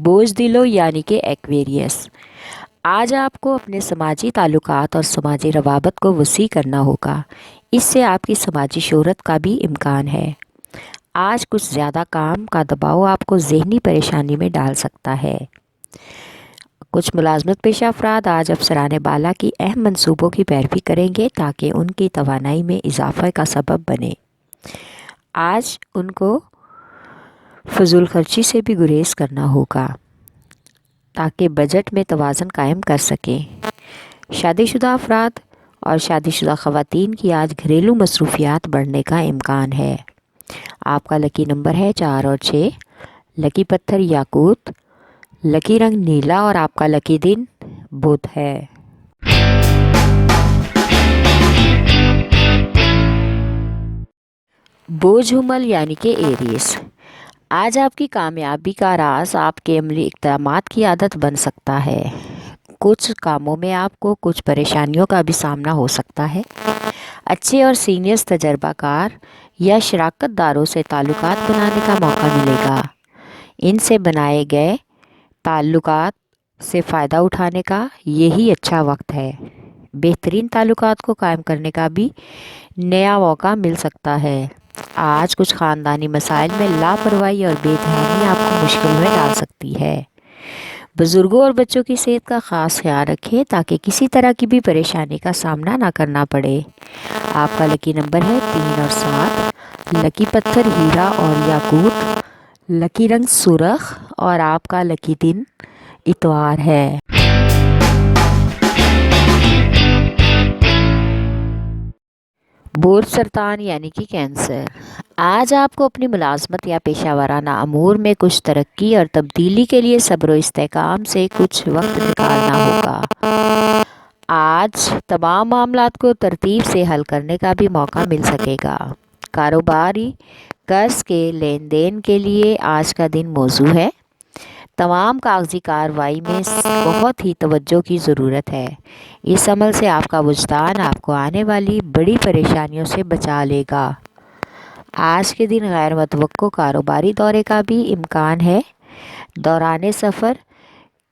بوجھ یعنی کہ ایکویریس۔ آج آپ کو اپنے سماجی تعلقات اور سماجی روابط کو وسیع کرنا ہوگا، اس سے آپ کی سماجی شہرت کا بھی امکان ہے۔ آج کچھ زیادہ کام کا دباؤ آپ کو ذہنی پریشانی میں ڈال سکتا ہے۔ کچھ ملازمت پیشہ افراد آج افسران بالا کی اہم منصوبوں کی پیروی کریں گے تاکہ ان کی توانائی میں اضافہ کا سبب بنے۔ آج ان کو فضول خرچی سے بھی گریز کرنا ہوگا تاکہ بجٹ میں توازن قائم کر سکیں۔ شادی شدہ افراد اور شادی شدہ خواتین کی آج گھریلو مصروفیات بڑھنے کا امکان ہے۔ آپ کا لکی نمبر ہے 4 اور 6، لکی پتھر یاقوت، لکی رنگ نیلا اور آپ کا لکی دن بدھ ہے۔ بوجھ یعنی کہ ایریس۔ آج آپ کی کامیابی کا راز آپ کے عملی اقدامات کی عادت بن سکتا ہے۔ کچھ کاموں میں آپ کو کچھ پریشانیوں کا بھی سامنا ہو سکتا ہے۔ اچھے اور سینئرز تجربہ کار یا شراکت داروں سے تعلقات بنانے کا موقع ملے گا۔ ان سے بنائے گئے تعلقات سے فائدہ اٹھانے کا یہی اچھا وقت ہے۔ بہترین تعلقات کو قائم کرنے کا بھی نیا موقع مل سکتا ہے۔ آج کچھ خاندانی مسائل میں لاپرواہی اور بے دھیانی آپ کو مشکل میں ڈال سکتی ہے۔ بزرگوں اور بچوں کی صحت کا خاص خیال رکھیں تاکہ کسی طرح کی بھی پریشانی کا سامنا نہ کرنا پڑے۔ آپ کا لکی نمبر ہے 3 اور 7، لکی پتھر ہیرا اور یاقوت، لکی رنگ سرخ اور آپ کا لکی دن اتوار ہے۔ بورڈ سرطان یعنی کہ کینسر۔ آج آپ کو اپنی ملازمت یا پیشہ ورانہ امور میں کچھ ترقی اور تبدیلی کے لیے صبر و استحکام سے کچھ وقت نکالنا ہوگا۔ آج تمام معاملات کو ترتیب سے حل کرنے کا بھی موقع مل سکے گا۔ کاروباری قرض کے لین دین کے لیے آج کا دن موزوں ہے۔ تمام کاغذی کارروائی میں بہت ہی توجہ کی ضرورت ہے۔ اس عمل سے آپ کا وجدان آپ کو آنے والی بڑی پریشانیوں سے بچا لے گا۔ آج کے دن غیر متوقع کاروباری دورے کا بھی امکان ہے۔ دوران سفر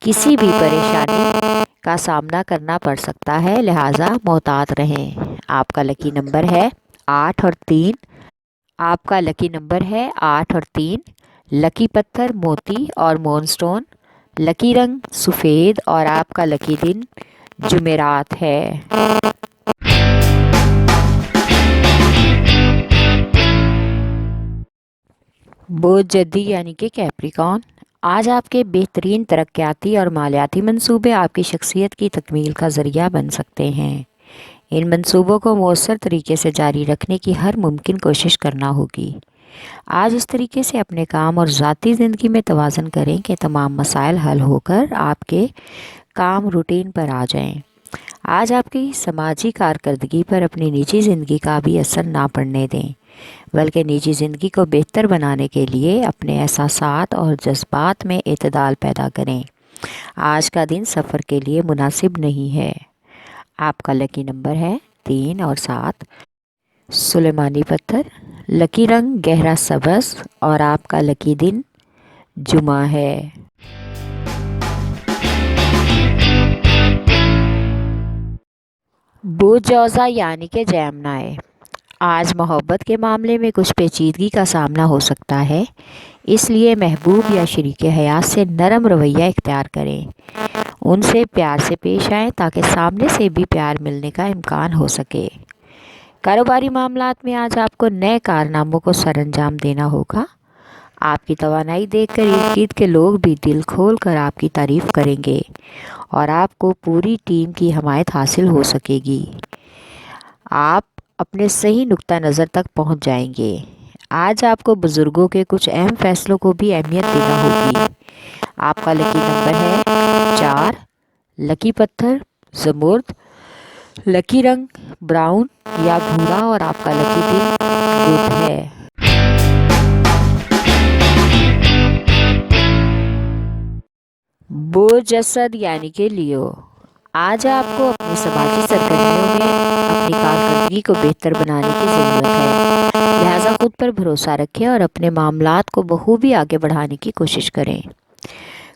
کسی بھی پریشانی کا سامنا کرنا پڑ سکتا ہے، لہٰذا محتاط رہیں۔ آپ کا لکی نمبر ہے 8 اور 3۔ آپ کا لکی نمبر ہے 8 اور 3، لکی پتھر موتی اور مون سٹون، لکی رنگ سفید اور آپ کا لکی دن جمعرات ہے۔ بوجھ جدی یعنی کہ کیپریکارن۔ آج آپ کے بہترین ترقیاتی اور مالیاتی منصوبے آپ کی شخصیت کی تکمیل کا ذریعہ بن سکتے ہیں۔ ان منصوبوں کو مؤثر طریقے سے جاری رکھنے کی ہر ممکن کوشش کرنا ہوگی۔ آج اس طریقے سے اپنے کام اور ذاتی زندگی میں توازن کریں کہ تمام مسائل حل ہو کر آپ کے کام روٹین پر آ جائیں۔ آج آپ کی سماجی کارکردگی پر اپنی نجی زندگی کا بھی اثر نہ پڑنے دیں، بلکہ نجی زندگی کو بہتر بنانے کے لیے اپنے احساسات اور جذبات میں اعتدال پیدا کریں۔ آج کا دن سفر کے لیے مناسب نہیں ہے۔ آپ کا لکی نمبر ہے 3 اور 7، سلیمانی پتھر، لکی رنگ گہرا سبز اور آپ کا لکی دن جمعہ ہے۔ بوجھ جوزا یعنی کہ جیمنائی۔ آج محبت کے معاملے میں کچھ پیچیدگی کا سامنا ہو سکتا ہے، اس لیے محبوب یا شریک حیات سے نرم رویہ اختیار کریں۔ ان سے پیار سے پیش آئیں تاکہ سامنے سے بھی پیار ملنے کا امکان ہو سکے۔ کاروباری معاملات میں آج آپ کو نئے کارناموں کو سر انجام دینا ہوگا۔ آپ کی توانائی دیکھ کر ارد گرد کے لوگ بھی دل کھول کر آپ کی تعریف کریں گے اور آپ کو پوری ٹیم کی حمایت حاصل ہو سکے گی۔ آپ اپنے صحیح نقطہ نظر تک پہنچ جائیں گے۔ آج آپ کو بزرگوں کے کچھ اہم فیصلوں کو بھی اہمیت دینا ہوگی۔ آپ کا لکی نمبر ہے 4، لکی پتھر زمرد، لکی رنگ براؤن یا بھورا اور آپ کا لکی دن بدھ ہے۔ بوجھ اسد یعنی کہ لیو۔ آج آپ کو اپنی سماجی سرگرمیوں میں اپنی کارکردگی کو بہتر بنانے کی ضرورت ہے، لہٰذا خود پر بھروسہ رکھیں اور اپنے معاملات کو بخوبی آگے بڑھانے کی کوشش کریں۔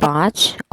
5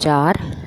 4।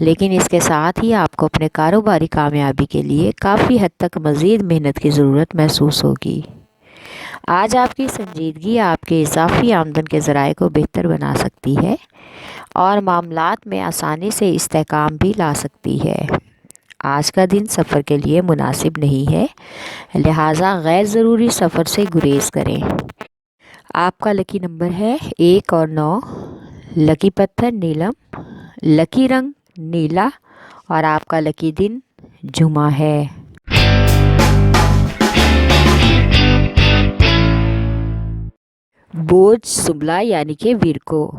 لیکن اس کے ساتھ ہی آپ کو اپنے کاروباری کامیابی کے لیے کافی حد تک مزید محنت کی ضرورت محسوس ہوگی۔ آج آپ کی سنجیدگی آپ کے اضافی آمدن کے ذرائع کو بہتر بنا سکتی ہے اور معاملات میں آسانی سے استحکام بھی لا سکتی ہے۔ آج کا دن سفر کے لیے مناسب نہیں ہے، لہٰذا غیر ضروری سفر سے گریز کریں۔ آپ کا لکی نمبر ہے 1 اور 9۔ لکی پتھر نیلم، لکی رنگ نیلا اور آپ کا لکی دن جمعہ ہے۔ بوجھ سنبھلا یعنی کہ ویرکو،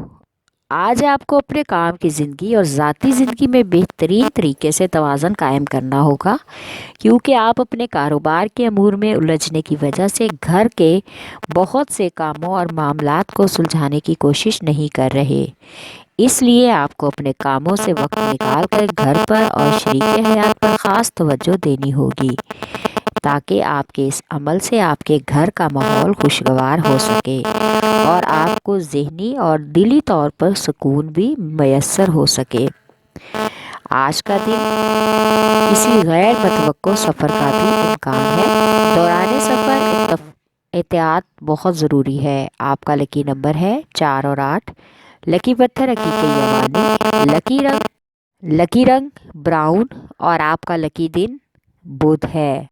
آج آپ کو اپنے کام کی زندگی اور ذاتی زندگی میں بہترین طریقے سے توازن قائم کرنا ہوگا، کیونکہ آپ اپنے کاروبار کے امور میں الجھنے کی وجہ سے گھر کے بہت سے کاموں اور معاملات کو سلجھانے کی کوشش نہیں کر رہے۔ اس لیے آپ کو اپنے کاموں سے وقت نکال کر گھر پر اور شریک حیات پر خاص توجہ دینی ہوگی، تاکہ آپ کے اس عمل سے آپ کے گھر کا ماحول خوشگوار ہو سکے اور آپ کو ذہنی اور دلی طور پر سکون بھی میسر ہو سکے۔ آج کا دن کسی غیر متوقع سفر کا بھی امکان ہے، دوران سفر احتیاط بہت ضروری ہے۔ آپ کا لکی نمبر ہے 4 اور 8۔ لکی پتھر عقیق یمانی، لکی رنگ براؤن اور آپ کا لکی دن بدھ ہے۔